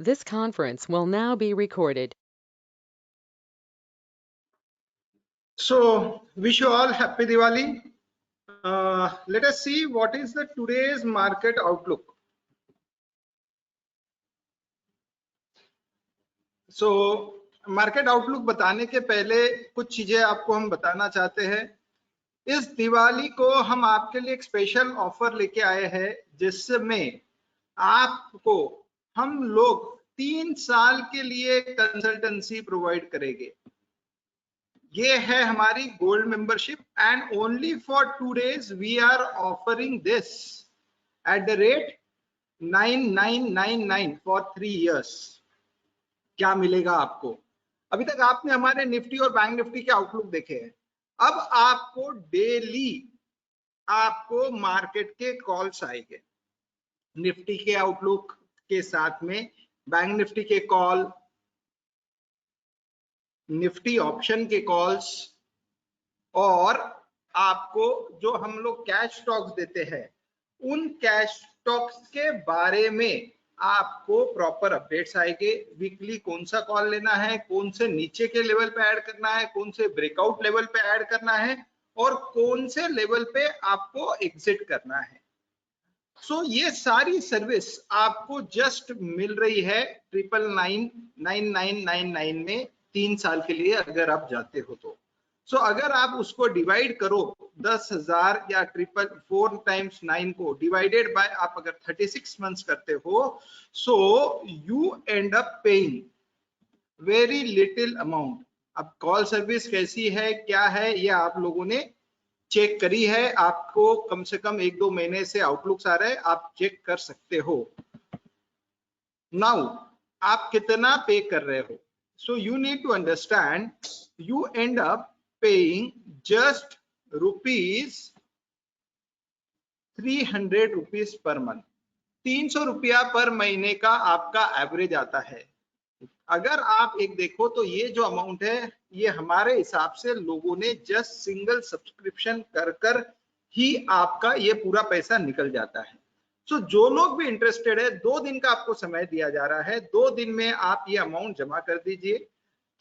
This conference will now be recorded. So, wish you all happy Diwali. Let us see what is the today's market outlook. So, market outlook बताने के पहले कुछ चीजें आपको हम बताना चाहते हैं। इस दिवाली को हम आपके लिए एक स्पेशल ऑफर लेके आए हैं जिसमें आपको हम लोग 3 साल के लिए कंसल्टेंसी प्रोवाइड करेंगे। ये है हमारी gold membership and only for 2 days we are offering this at the rate 9999 for 3 years। क्या मिलेगा आपको? अभी तक आपने हमारे निफ्टी और बैंक निफ्टी के आउटलुक देखे हैं। अब आपको डेली आपको मार्केट के कॉल्स आएंगे, निफ्टी के आउटलुक के साथ में बैंक निफ्टी के कॉल, निफ्टी ऑप्शन के कॉल्स, और आपको जो हम लोग कैश स्टॉक्स देते हैं उन कैश स्टॉक्स के बारे में आपको प्रॉपर अपडेट्स आएंगे। वीकली कौन सा कॉल लेना है, कौन से नीचे के लेवल पे ऐड करना है, कौन से ब्रेकआउट लेवल पे ऐड करना है और कौन से लेवल पे आपको एग्जिट करना है। सो ये सारी सर्विस आपको जस्ट मिल रही है 99999 में 3 साल के लिए अगर आप जाते हो तो। सो अगर आप उसको डिवाइड करो 10,000 या 4 टाइम्स 9 को डिवाइडेड बाय आप अगर 36 मंथ्स करते हो, so you end up paying very little amount. अब कॉल सर्विस कैसी है, क्या है, ये आप लोगों ने चेक करी है। आपको कम से कम 1-2 महीने से आउटलुक्स आ रहे हैं, आप चेक कर सकते हो। नाउ आप कितना पे कर रहे हो? So you need to understand you end up paying just ₹300 per month. 300 रुपया पर महीने का आपका एवरेज आता है। अगर आप एक देखो तो ये जो अमाउंट है ये हमारे हिसाब से लोगों ने जस्ट सिंगल सब्सक्रिप्शन कर कर ही आपका ये पूरा पैसा निकल जाता है। सो जो लोग भी इंटरेस्टेड है, 2 दिन का आपको समय दिया जा रहा है। 2 दिन में आप ये अमाउंट जमा कर दीजिए।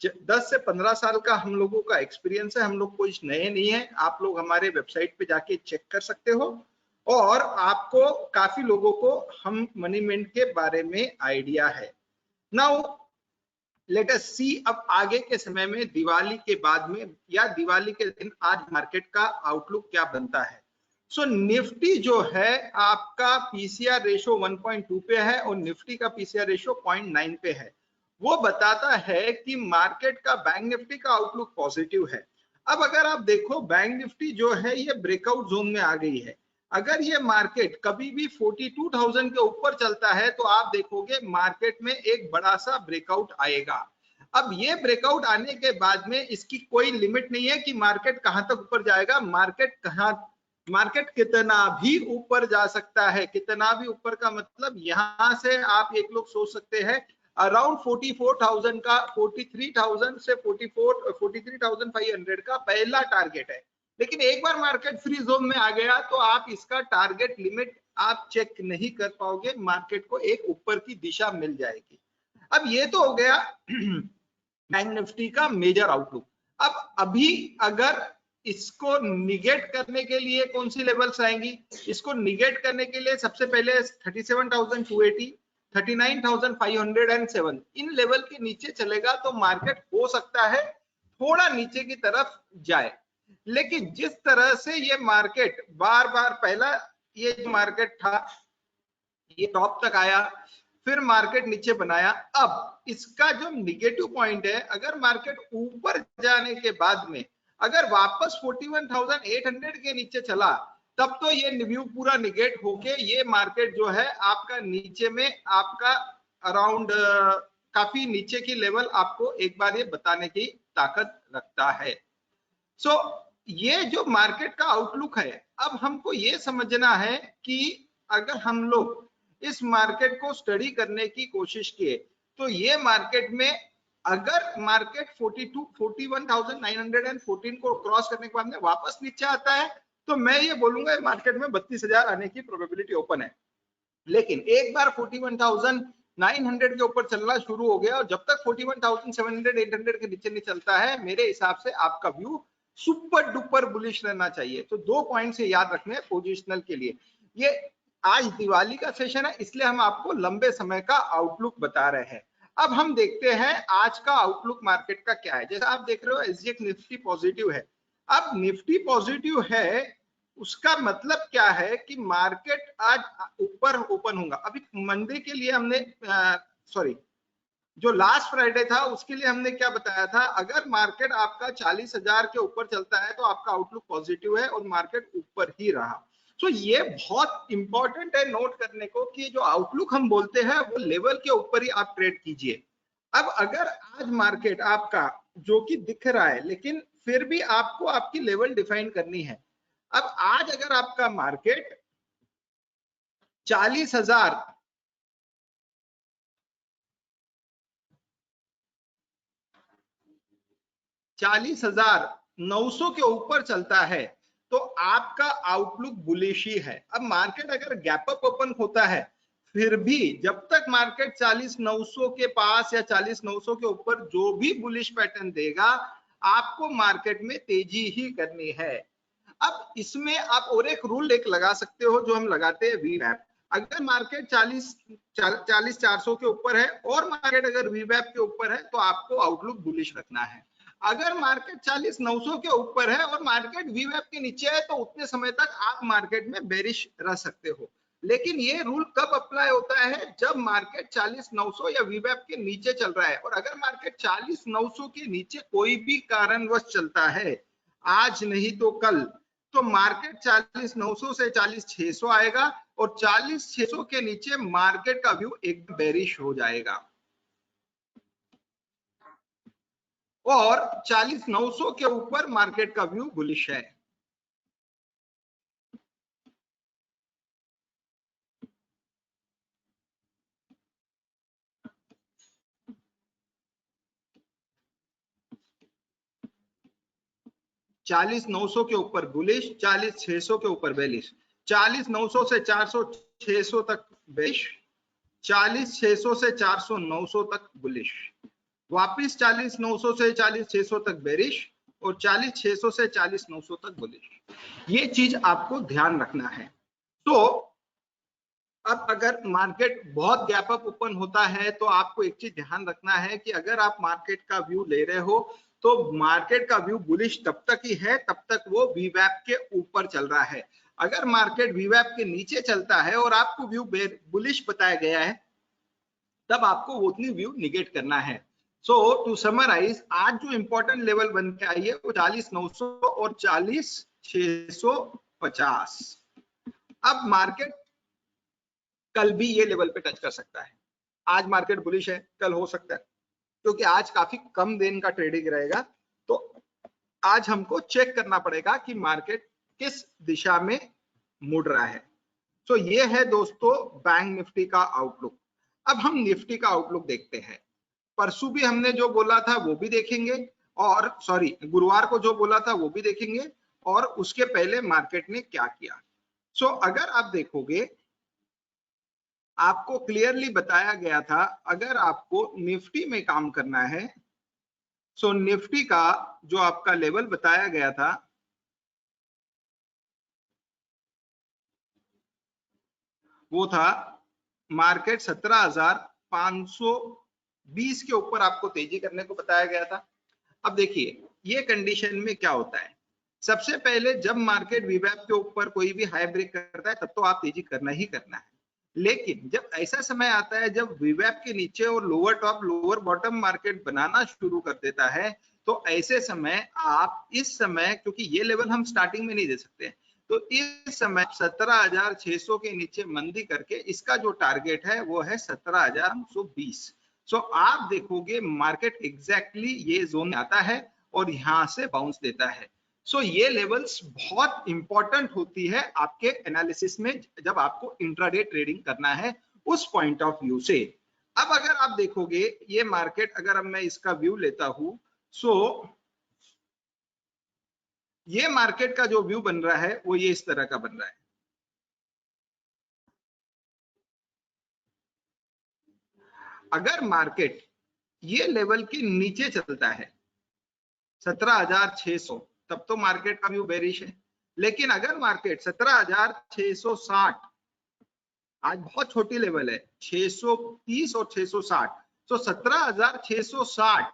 10 से 15 साल का हम लोगों का एक्सपीरियंस है, हम लोग कुछ नए नहीं है। आप लोग हमारे वेबसाइट पे जाके चेक कर सकते हो और आपको काफी लोगों को हम मनी मिंट के बारे में आइडिया है। नाउ लेट अस सी अब आगे के समय में दिवाली के बाद में या दिवाली के दिन आज मार्केट का आउटलुक क्या बनता है। सो निफ्टी जो है आपका पीसीआर रेशो 1.2 पे है और निफ्टी का पीसीआर रेशो 0.9 पे है। वो बताता है कि मार्केट का बैंक निफ्टी का आउटलुक पॉजिटिव है। अब अगर आप देखो बैंक निफ्टी जो है ये ब्रेकआउट जोन में आ गई है। अगर ये मार्केट कभी भी 42,000 के ऊपर चलता है तो आप देखोगे मार्केट में एक बड़ा सा ब्रेकआउट आएगा। अब ये ब्रेकआउट आने के बाद में इसकी कोई लिमिट नहीं है कि मार्केट कहां तक ऊपर जाएगा। मार्केट कितना भी ऊपर जा सकता है। कितना भी ऊपर का मतलब यहां से आप एक लोग सोच सकते हैं अराउंड 44,000 का, 43,000 से 43,500 का पहला टारगेट है। लेकिन एक बार मार्केट फ्री जोन में आ गया तो आप इसका टारगेट लिमिट आप चेक नहीं कर पाओगे, मार्केट को एक ऊपर की दिशा मिल जाएगी। अब ये तो हो गया बैंक निफ्टी का मेजर आउटलुक। अब अभी अगर इसको निगेट करने के लिए कौन सी लेवल्स आएंगी? इसको निगेट करने के लिए सबसे पहले 37,280, 39,507 इन लेवल के नीचे चलेगा तो मार्केट हो सकता है थोड़ा नीचे की तरफ जाए। लेकिन जिस तरह से ये मार्केट बार बार, पहला ये जो मार्केट था ये टॉप तक आया, फिर मार्केट नीचे बनाया। अब इसका जो निगेटिव पॉइंट है, अगर मार्केट ऊपर जाने के बाद में अगर वापस 41,800 के नीचे चला तब तो ये व्यू पूरा निगेट होके ये मार्केट जो है आपका नीचे में आपका अराउंड काफी नीचे की लेवल आपको एक बार ये बताने की ताकत रखता है। सो ये जो मार्केट का आउटलुक है, अब हमको ये समझना है कि अगर हम लोग इस मार्केट को स्टडी करने की कोशिश किए तो ये मार्केट में अगर मार्केट 41,914 को क्रॉस करने के बाद में वापस नीचे आता है तो मैं ये बोलूंगा मार्केट में 32,000 आने की प्रोबेबिलिटी ओपन है। लेकिन एक बार 41,000 900 के ऊपर चलना शुरू हो गया और जब तक 41,700 800 के नीचे नहीं चलता है, मेरे हिसाब से आपका व्यू सुपर डुपर बुलिश रहना चाहिए। तो 2 पॉइंट से याद रखने पोजिशनल के लिए। ये आज दिवाली का सेशन है, इसलिए हम आपको लंबे समय का आउटलुक बता रहे हैं। अब हम देखते हैं आज का आउटलुक मार्केट का क्या है। जैसा आप देख रहे हो एसजीएक्स निफ्टी पॉजिटिव है। अब निफ्टी पॉजिटिव है, उसका मतलब क्या है कि मार्केट आज ऊपर ओपन होगा। अभी मंडे के लिए हमने सॉरी जो लास्ट फ्राइडे था उसके लिए हमने क्या बताया था, अगर मार्केट आपका 40,000 के ऊपर चलता है तो आपका आउटलुक पॉजिटिव है और मार्केट ऊपर ही रहा। तो ये बहुत इंपॉर्टेंट है नोट करने को कि जो आउटलुक हम बोलते हैं वो लेवल के ऊपर ही आप ट्रेड कीजिए। अब अगर आज मार्केट आपका जो कि दिख रहा है, लेकिन फिर भी आपको आपकी लेवल डिफाइन करनी है। अब आज अगर आपका मार्केट 40,900 के ऊपर चलता है तो आपका आउटलुक बुलिश ही है। अब मार्केट अगर गैप अप ओपन होता है, फिर भी जब तक मार्केट 40,900 के पास या 40,900 के ऊपर जो भी बुलिश पैटर्न देगा, आपको मार्केट में तेजी ही करनी है। अब इसमें आप और एक रूल एक लगा सकते हो जो हम लगाते हैं वीवैप। अगर मार्केट 40,400 के ऊपर है और मार्केट अगर वीवैप के ऊपर है तो आपको आउटलुक बुलिश रखना है। अगर मार्केट 40,900 के ऊपर है और मार्केट वीवैप के नीचे है तो उतने समय तक आप मार्केट में बेरिश रह सकते हो। लेकिन ये रूल कब अप्लाई होता है, जब मार्केट 40,900 या वीवैप के नीचे चल रहा है। और अगर मार्केट 40,900 के नीचे कोई भी कारणवश चलता है, आज नहीं तो कल, तो मार्केट 40,900 से 40,600 आएगा और 40,600 के नीचे मार्केट का व्यू एकदम बेरिश हो जाएगा और 40,900 के ऊपर मार्केट का व्यू बुलिश है। चालीस 900 के ऊपर बुलिश, 40,600 के ऊपर बेलिश, 40,900 से 400-600 तक बेलिश, 40,600 से 400-900 तक बुलिश, वापिस 40,900 से 40,600 तक बेरिश और 40,600 से 40,900 तक बुलिश। ये चीज आपको ध्यान रखना है। तो अब अगर मार्केट बहुत गैप अप ओपन होता है तो आपको एक चीज ध्यान रखना है कि अगर आप मार्केट का व्यू ले रहे हो तो मार्केट का व्यू बुलिश तब तक ही है तब तक वो वीवैप के ऊपर चल रहा है। अगर मार्केट वीवैप के नीचे चलता है और आपको व्यू बुलिश बताया गया है, तब आपको वो उतनी व्यू निगेट करना है। सो टू समराइज, आज जो इंपॉर्टेंट लेवल बन के आई है वो 40,900 और 40,650। अब मार्केट कल भी ये लेवल पे टच कर सकता है। आज मार्केट बुलिश है, कल हो सकता है, क्योंकि आज काफी कम दिन का ट्रेडिंग रहेगा। तो आज हमको चेक करना पड़ेगा कि मार्केट किस दिशा में मुड़ रहा है। तो ये है दोस्तों बैंक निफ्टी का आउटलुक। अब हम निफ्टी का आउटलुक देखते हैं। परसों भी हमने जो बोला था वो भी देखेंगे, और सॉरी गुरुवार को जो बोला था वो भी देखेंगे, और उसके पहले मार्केट ने क्या किया। सो अगर आप देखोगे, आपको क्लियरली बताया गया था अगर आपको निफ्टी में काम करना है, सो निफ्टी का जो आपका लेवल बताया गया था वो था मार्केट 17,520 के ऊपर आपको तेजी करने को बताया गया था। अब देखिए ये कंडीशन में क्या होता है, सबसे पहले जब मार्केट वीवैप के ऊपर कोई भी हाई ब्रेक करता है तब तो आप तेजी करना ही करना है। लेकिन जब ऐसा समय आता है जब वीवैप के नीचे और lower top lower bottom market बनाना शुरू कर देता है, तो ऐसे समय आप इस समय, क्योंकि ये लेवल हम स्टार्टिंग में नहीं दे सकते, तो इस समय 17,600 के नीचे मंदी करके इसका जो टारगेट है वो है 17,920। सो आप देखोगे मार्केट एग्जैक्टली ये जोन आता है और यहां से बाउंस देता है। सो ये लेवल्स बहुत इंपॉर्टेंट होती है आपके एनालिसिस में जब आपको इंट्राडे ट्रेडिंग करना है उस पॉइंट ऑफ व्यू से। अब अगर आप देखोगे ये मार्केट, अगर अब मैं इसका व्यू लेता हूं, सो ये मार्केट का जो व्यू बन रहा है वो ये इस तरह का बन रहा है। अगर मार्केट ये लेवल के नीचे चलता है 17,600, तब तो मार्केट का व्यू बेरिश है। लेकिन अगर मार्केट 17,660, आज बहुत छोटी लेवल है 630 और 660, तो 17,660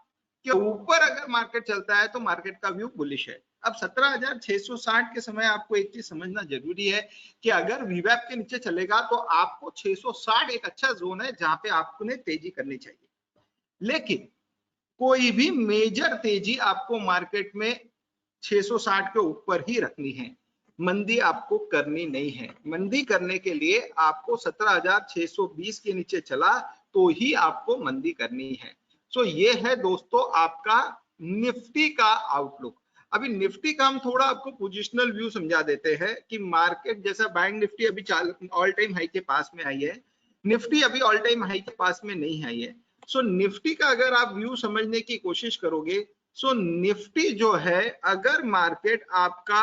के ऊपर अगर मार्केट चलता है तो मार्केट का व्यू बुलिश है। अब 17,660 के समय आपको एक चीज समझना जरूरी है कि अगर वीवैप के नीचे चलेगा तो आपको 660 एक अच्छा जोन है जहां पे आपको तेजी करनी चाहिए। लेकिन कोई भी मेजर तेजी आपको मार्केट में 660 के ऊपर ही रखनी है, मंदी आपको करनी नहीं है। मंदी करने के लिए आपको 17,620 के नीचे चला तो ही आपको मंदी करनी है। सो ये है दोस्तों आपका निफ्टी का आउटलुक। अभी निफ्टी का हम थोड़ा आपको पोजिशनल व्यू समझा देते हैं कि मार्केट जैसा बैंक निफ्टी अभी ऑल टाइम हाई के पास में आई है, निफ्टी अभी ऑल टाइम हाई के पास में नहीं आई है। सो निफ्टी का अगर आप व्यू समझने की कोशिश करोगे, सो निफ्टी जो है अगर मार्केट आपका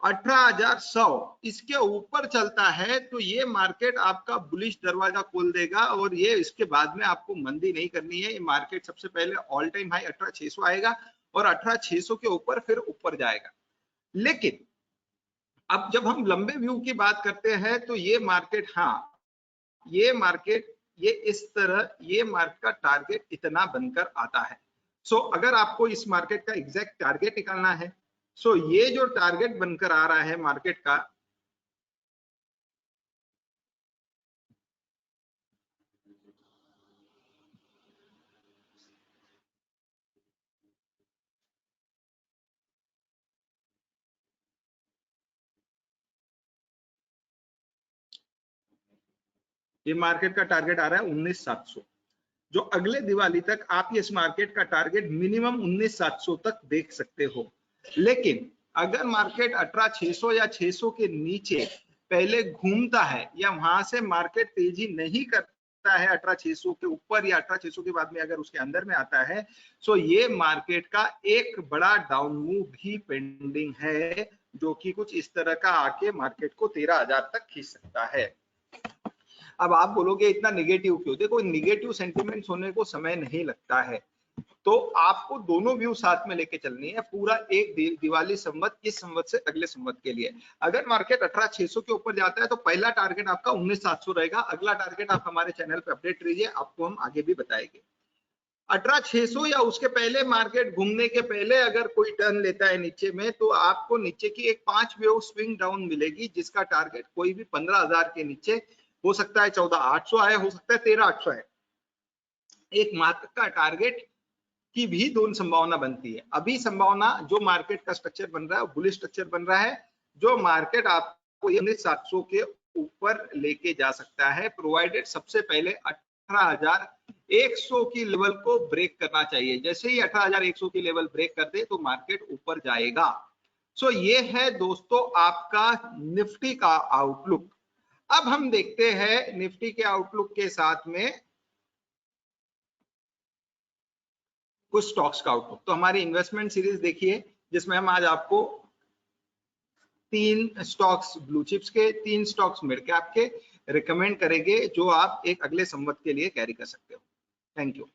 18,100 इसके ऊपर चलता है तो ये मार्केट आपका बुलिश दरवाजा खोल देगा और ये इसके बाद में आपको मंदी नहीं करनी है। ये मार्केट सबसे पहले ऑल टाइम हाई 18,600 आएगा और 18,600 के ऊपर फिर ऊपर जाएगा। लेकिन अब जब हम लंबे व्यू की बात करते हैं तो ये मार्केट, हाँ ये मार्केट ये इस तरह ये मार्केट का टारगेट इतना बनकर आता है। सो अगर आपको इस मार्केट का एग्जैक्ट टारगेट निकालना है, सो ये जो टारगेट बनकर आ रहा है मार्केट का, ये मार्केट का टारगेट आ रहा है 19,700। जो अगले दिवाली तक आप इस मार्केट का टारगेट मिनिमम 19,700 तक देख सकते हो। लेकिन अगर मार्केट 18,600 या 600 के नीचे पहले घूमता है या वहां से मार्केट तेजी नहीं करता है 18,600 के ऊपर या 18,600 के बाद में अगर उसके अंदर में आता है, तो ये मार्केट का एक बड़ा डाउन मूव भी पेंडिंग है जो कि कुछ इस तरह का आके मार्केट को 13,000 तक खींच सकता है। अब आप बोलोगे इतना निगेटिव क्यों? देखो निगेटिव सेंटिमेंट्स होने को समय नहीं लगता है, तो आपको दोनों व्यू साथ में लेके चलनी है पूरा एक दिवाली संवत इस संवत से अगले संवत के लिए। अगर मार्केट 18,600 के ऊपर जाता है तो पहला टारगेट आपका 19,700 रहेगा। अगला टारगेट आप हमारे चैनल पे अपडेट रहिए, आपको हम आगे भी बताएंगे। 18,600 या उसके पहले मार्केट घूमने के पहले अगर कोई टर्न लेता है नीचे में तो आपको नीचे की एक 5 वेव स्विंग डाउन मिलेगी जिसका टारगेट कोई भी 15,000 के नीचे हो सकता है, 14,800 आए, हो सकता है 13,800 है। एक मार्केट का टारगेट की भी दोनों संभावना बनती है। अभी संभावना जो मार्केट का स्ट्रक्चर बन रहा है बुलिश स्ट्रक्चर बन रहा है, जो मार्केट आपको 19,700 के ऊपर लेके जा सकता है, प्रोवाइडेड सबसे पहले 18,100 की लेवल को ब्रेक करना चाहिए। जैसे ही 18,100 की लेवल ब्रेक कर दे तो मार्केट ऊपर जाएगा। सो ये है दोस्तों आपका निफ्टी का आउटलुक। अब हम देखते हैं निफ्टी के आउटलुक के साथ में कुछ स्टॉक्स का आउटलुक। तो हमारी इन्वेस्टमेंट सीरीज देखिए जिसमें हम आज आपको 3 स्टॉक्स ब्लू चिप्स के, 3 स्टॉक्स मिड कैप के रिकमेंड करेंगे जो आप एक अगले संवत के लिए कैरी कर सकते हो। Thank you.